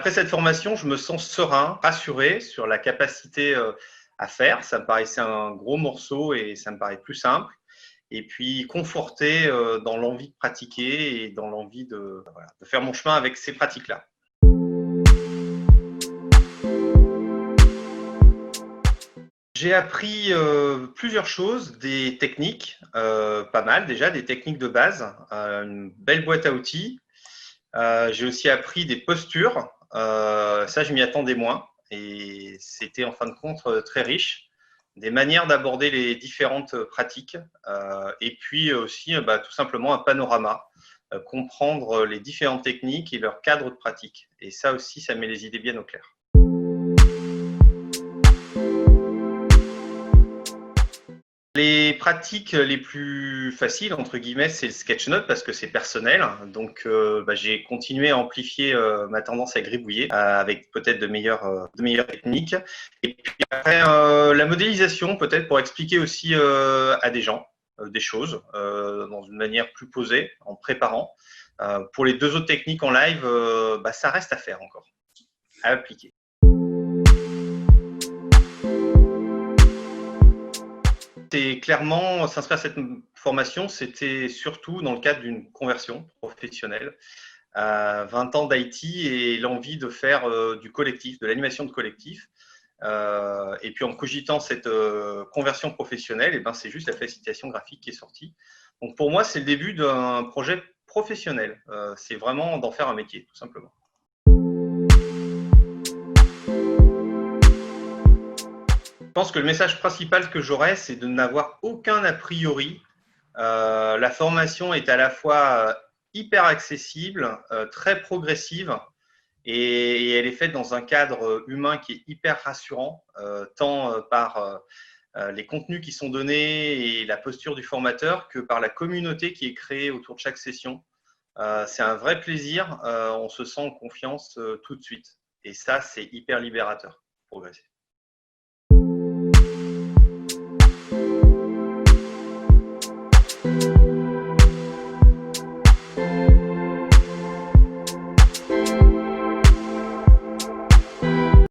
après cette formation, je me sens serein, rassuré sur la capacité à faire. Ça me paraissait un gros morceau et ça me paraît plus simple. Et puis conforté dans l'envie de pratiquer et dans l'envie de faire mon chemin avec ces pratiques-là. J'ai appris plusieurs choses, des techniques, pas mal déjà, des techniques de base, une belle boîte à outils. J'ai aussi appris des postures, ça je m'y attendais moins et c'était en fin de compte très riche, des manières d'aborder les différentes pratiques et puis aussi tout simplement un panorama, comprendre les différentes techniques et leur cadre de pratique. Et ça aussi, ça met les idées bien au clair. Les pratiques les plus faciles, entre guillemets, c'est le sketch-note parce que c'est personnel. Donc, j'ai continué à amplifier ma tendance à gribouiller avec peut-être de meilleures techniques. Et puis après, la modélisation, peut-être pour expliquer aussi à des gens des choses dans une manière plus posée, en préparant. Pour les deux autres techniques en live, ça reste à faire encore, à appliquer. C'est clairement s'inscrire à cette formation, c'était surtout dans le cadre d'une conversion professionnelle. 20 ans d'IT et l'envie de faire du collectif, de l'animation de collectif. Et puis en cogitant cette conversion professionnelle, c'est juste la facilitation graphique qui est sortie. Donc pour moi, c'est le début d'un projet professionnel. C'est vraiment d'en faire un métier, tout simplement. Je pense que le message principal que j'aurais, c'est de n'avoir aucun a priori. La formation est à la fois hyper accessible, très progressive, et elle est faite dans un cadre humain qui est hyper rassurant, tant par les contenus qui sont donnés et la posture du formateur que par la communauté qui est créée autour de chaque session. C'est un vrai plaisir, on se sent en confiance tout de suite. Et ça, c'est hyper libérateur, progresser.